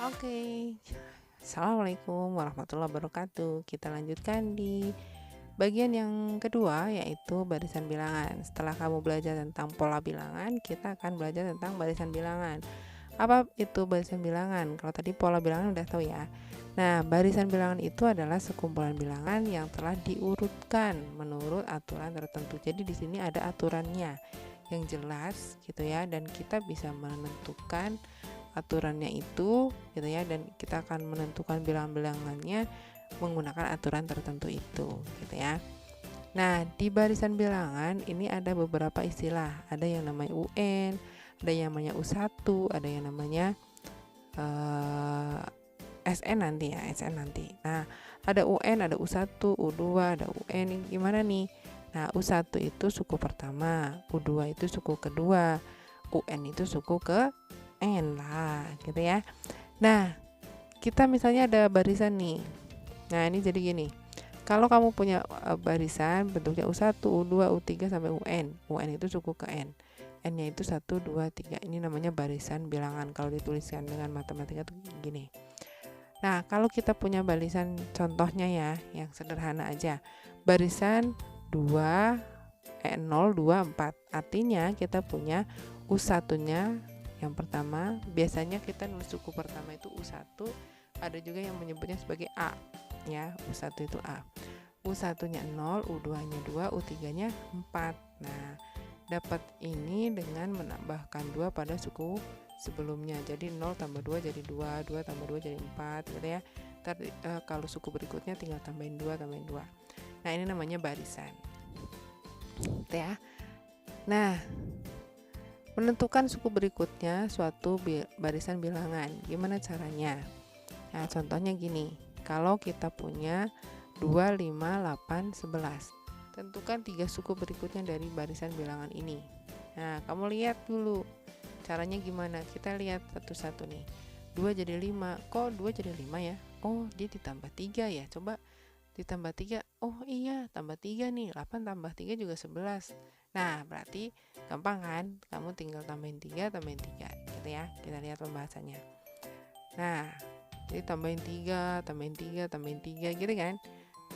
Oke, Assalamualaikum warahmatullahi wabarakatuh. Kita lanjutkan di bagian yang kedua, yaitu barisan bilangan. Setelah kamu belajar tentang pola bilangan, kita akan belajar tentang barisan bilangan. Apa itu barisan bilangan? Kalau tadi pola bilangan udah tahu ya. Nah, barisan bilangan itu adalah sekumpulan bilangan yang telah diurutkan menurut aturan tertentu. Jadi di sini ada aturannya yang jelas gitu ya, dan kita bisa menentukan aturannya itu gitu ya, dan kita akan menentukan bilangan-bilangannya menggunakan aturan tertentu itu gitu ya. Nah, di barisan bilangan ini ada beberapa istilah. Ada yang namanya UN, ada yang namanya U1, ada yang namanya SN nanti ya, SN nanti. Nah, ada UN, ada U1, U2, ada UN. Ini gimana nih? Nah, U1 itu suku pertama, U2 itu suku kedua, UN itu suku ke N lah gitu ya. Nah, kita misalnya ada barisan nih. Nah, ini jadi gini. Kalau kamu punya barisan bentuknya U1, U2, U3 sampai UN. UN itu suku ke N. N-nya itu 1, 2, 3. Ini namanya barisan bilangan kalau dituliskan dengan matematika tuh gini. Nah, kalau kita punya barisan contohnya ya, yang sederhana aja. Barisan 2 0, 2, 4. Artinya kita punya U1-nya yang pertama, biasanya kita nulis suku pertama itu U1, ada juga yang menyebutnya sebagai A ya, U1 itu A. U1-nya 0, U2-nya 2, U3-nya 4. Nah, dapat ini dengan menambahkan 2 pada suku sebelumnya. Jadi 0 tambah 2 jadi 2, 2 tambah 2 jadi 4 gitu ya. Kalau suku berikutnya tinggal tambahin 2, tambahin 2. Nah, ini namanya barisan. Gitu ya. Nah, menentukan suku berikutnya suatu barisan bilangan. Gimana caranya? Nah, contohnya gini. Kalau kita punya 2, 5, 8, 11. Tentukan 3 suku berikutnya dari barisan bilangan ini. Nah, kamu lihat dulu caranya gimana. Kita lihat satu-satu nih. 2 jadi 5. Kok 2 jadi 5 ya? Oh, dia ditambah 3 ya. Coba ditambah 3. Oh iya, tambah 3 nih. 8 tambah 3 juga 11. Nah, berarti gampang kan? Kamu tinggal tambahin 3 gitu ya. Kita lihat pembahasannya. Nah, jadi tambahin 3 tambahin 3 gitu kan.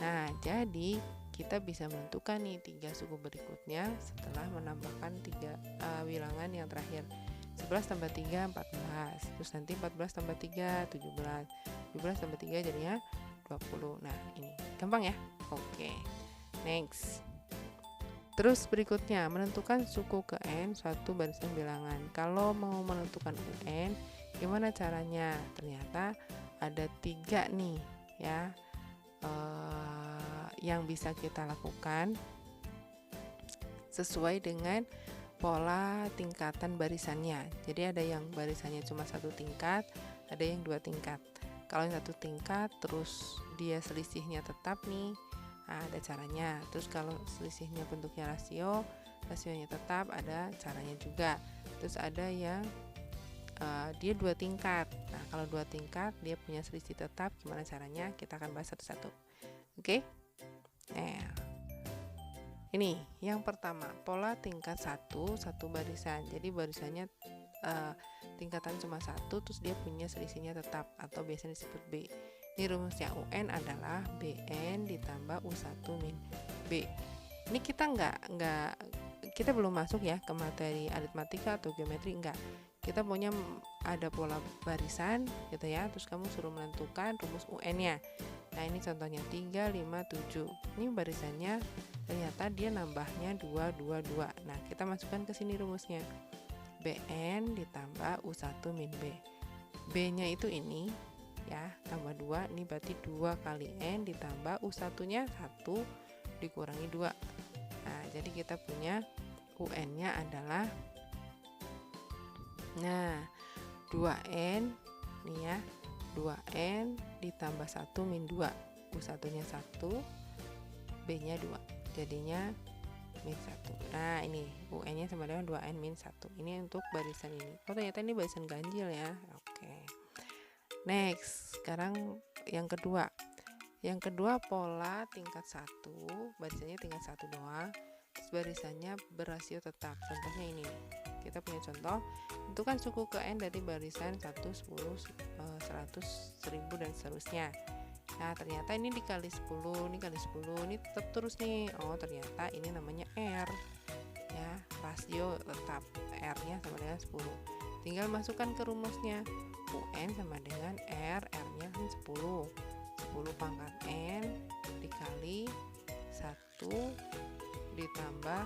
Nah, jadi kita bisa menentukan nih 3 suku berikutnya setelah menambahkan 3 bilangan yang terakhir. 11 tambah 3 14. Terus nanti 14 tambah 3 17. 17 tambah 3 jadinya 20. Nah, ini gampang ya. Oke. Next. Terus berikutnya, menentukan suku ke N suatu barisan bilangan. Kalau mau menentukan UN, gimana caranya? Ternyata ada 3 nih ya, yang bisa kita lakukan sesuai dengan pola tingkatan barisannya. Jadi ada yang barisannya cuma 1 tingkat, ada yang 2 tingkat. Kalau yang 1 tingkat terus dia selisihnya tetap nih, nah, ada caranya. Terus kalau selisihnya bentuknya rasionya tetap, ada caranya juga. Terus ada yang dia 2 tingkat. Nah, kalau 2 tingkat dia punya selisih tetap, gimana caranya? Kita akan bahas satu-satu. Oke? Nah, ini yang pertama, pola tingkat 1 barisan. Jadi barisannya tingkatan cuma 1, terus dia punya selisihnya tetap atau biasanya disebut B. Ini rumusnya UN adalah BN ditambah U1 min B. Ini kita belum masuk ya ke materi aritmatika atau geometri, enggak. Kita punya ada pola barisan gitu ya, terus kamu suruh menentukan rumus UN-nya. Nah, ini contohnya 3, 5, 7. Ini barisannya ternyata dia nambahnya 2, 2, 2. Nah, kita masukkan ke sini rumusnya. BN ditambah U1 min B. B-nya itu ini ya, tambah 2, ini berarti 2 kali N ditambah U1-nya 1 dikurangi 2. Nah, jadi kita punya UN-nya adalah 2N nih ya, 2N ditambah 1 min 2. U1-nya 1, B-nya 2. Jadinya min 1. Nah, ini UN-nya sama dengan 2N min 1. Ini untuk barisan ini. Oh, ternyata ini barisan ganjil ya. Oke. Next, sekarang yang kedua. Yang kedua, pola tingkat 1, barisannya tingkat 1 doang. Terus barisannya berasio tetap. Contohnya ini. kita punya contoh, tentukan suku ke n dari barisan 1, 10, 100, 1000 dan seterusnya. Nah, ternyata ini dikali 10, ini kali 10, ini tetap terus nih. Oh, ternyata ini namanya R. Ya, rasio tetap R-nya sama dengan 10. Tinggal masukkan ke rumusnya. UN sama dengan R, R-nya kan 10. 10 pangkat N dikali 1 ditambah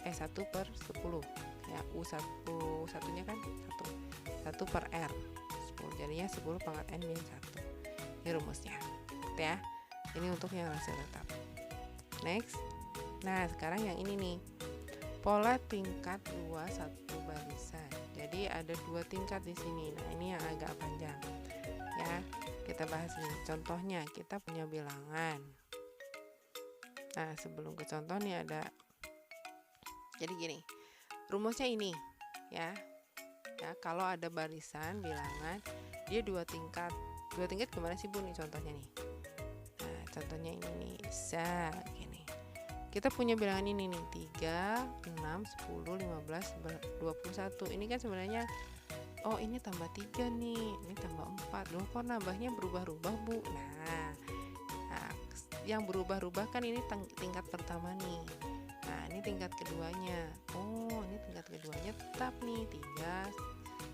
1 per 10. Ya, U1 satunya kan 1 per R. 10 jadinya 10 pangkat N min 1. Ini rumusnya. Gitu ya. Ini untuk yang rasio tetap. Next. Nah, sekarang yang ini nih. Pola tingkat 2 satu barisan. Jadi ada 2 tingkat di sini. Nah, ini yang agak panjang. Ya, kita bahas nih. Contohnya, kita punya bilangan. Nah, sebelum ke contoh nih ada. Jadi gini. Rumusnya ini, ya. Ya, kalau ada barisan bilangan, dia 2 tingkat. 2 tingkat gimana sih, Bu, nih contohnya nih? Nah, contohnya ini nih. Gini. Kita punya bilangan ini nih, 3, 6, 10, 15, 21. Ini kan sebenarnya, oh ini tambah 3 nih, ini tambah 4. Loh, kok nambahnya berubah-ubah, Bu? Nah, yang berubah-ubah kan ini tingkat pertama nih. Nah, ini tingkat keduanya. Oh, ini tingkat keduanya tetap nih, 3,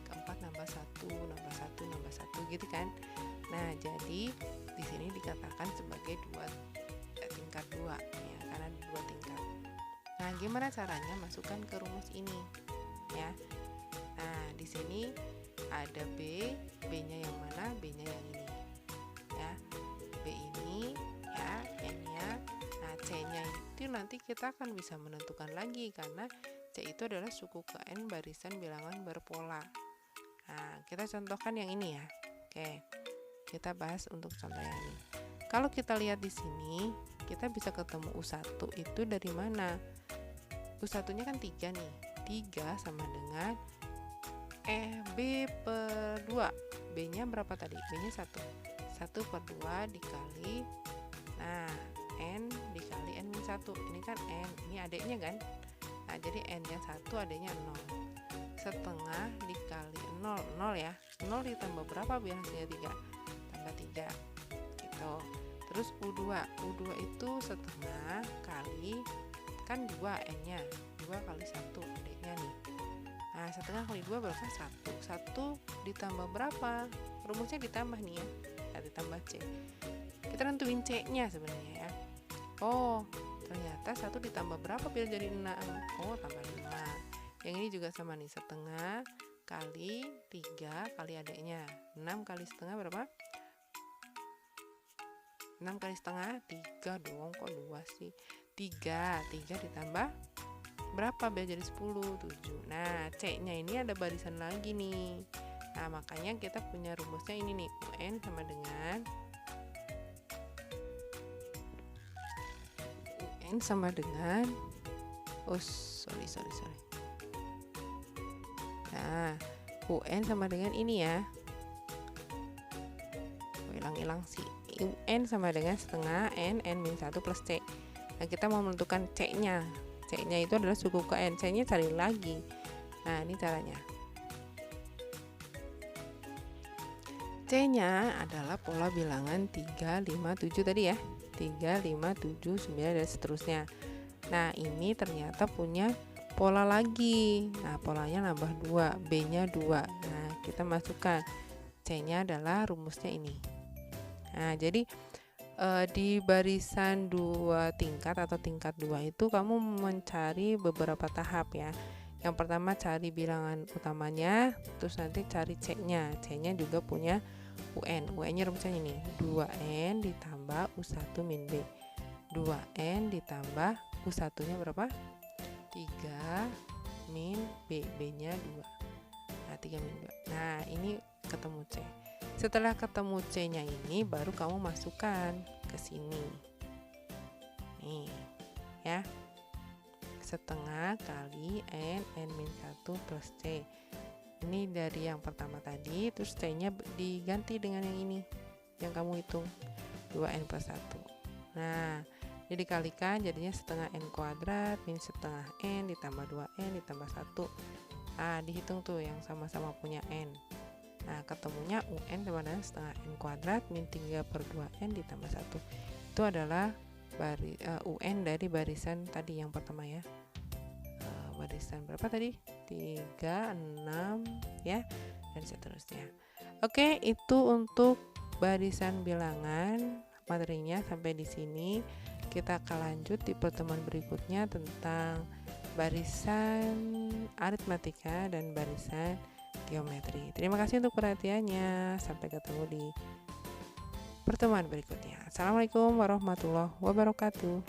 keempat nambah 1, nambah 1, nambah 1 gitu kan. Nah, jadi di sini dikatakan sebagai tingkat 2 ya, karena 2 tingkat. Nah, gimana caranya masukkan ke rumus ini ya? Nah, di sini ada B, B-nya yang mana? B-nya yang ini ya. B ini ya, N-nya. Nah, C-nya itu nanti kita akan bisa menentukan lagi karena C itu adalah suku ke N barisan bilangan berpola. Nah, kita contohkan yang ini ya. Oke. Kita bahas untuk contoh yang ini. Kalau kita lihat di sini, kita bisa ketemu U1 itu dari mana? U1-nya kan 3 nih. 3 sama dengan B per 2. B-nya berapa tadi? B-nya 1. 1 per 2 dikali, nah, N dikali N min 1. Ini kan N, ini adeknya kan? Nah, jadi N-nya 1, adeknya 0. Setengah dikali 0, 0 ya. 0 ditambah berapa biar hasilnya 3? Tambah 3. Gitu. Terus U2 itu setengah kali, kan 2 N-nya, 2 kali 1 adeknya nih. Nah, setengah kali 2 berapa? 1. 1 ditambah berapa? Rumusnya ditambah nih ya. Nah, ditambah C. Kita nentuin C-nya sebenarnya ya. Oh, ternyata 1 ditambah berapa biar jadi 6? Oh, tambah 5. Yang ini juga sama nih, setengah kali 3 kali adeknya. 6 kali setengah berapa? 6 kali setengah 3 dong, kok 2 sih? 3 ditambah berapa biar jadi 10? 7. Nah, C-nya ini ada barisan lagi nih. Nah, makanya kita punya rumusnya ini nih, UN sama dengan sorry. Nah, UN sama dengan ini ya. Hilang sih. UN sama dengan setengah N min 1 plus C. Nah, kita mau menentukan C-nya. C-nya itu adalah suku ke N. C-nya cari lagi. Nah, ini caranya. C-nya adalah pola bilangan 3, 5, 7 tadi ya. 3, 5, 7, 9 dan seterusnya. Nah, ini ternyata punya pola lagi. Nah, polanya nambah 2, B-nya 2. Nah, kita masukkan. C-nya adalah rumusnya ini. Nah, jadi di barisan 2 tingkat atau tingkat 2 itu kamu mencari beberapa tahap ya. Yang pertama cari bilangan utamanya, terus nanti cari C-nya. C-nya juga punya UN. UN-nya rumusnya ini, 2N ditambah U1 min B. 2N ditambah U1-nya berapa? 3 min B. B-nya 2. Nah, 3 min 2. Nah, ini ketemu C. Setelah ketemu C-nya ini, baru kamu masukkan ke sini. Nih, ya. Setengah kali N min 1 plus C. Ini dari yang pertama tadi, terus C-nya diganti dengan yang ini, yang kamu hitung, 2N plus 1. Nah, ini dikalikan, jadinya setengah N kuadrat min setengah N ditambah 2N ditambah 1. Dihitung tuh yang sama-sama punya N. Nah, ketemunya UN sama dengan setengah N kuadrat min 3/2N ditambah 1. Itu adalah UN dari barisan tadi yang pertama ya. Barisan berapa tadi? 3, 6 ya, dan seterusnya. Oke, itu untuk barisan bilangan. Materinya sampai di sini. Kita akan lanjut di pertemuan berikutnya tentang barisan aritmatika dan barisan geometri. Terima kasih untuk perhatiannya. Sampai ketemu di pertemuan berikutnya. Assalamualaikum warahmatullahi wabarakatuh.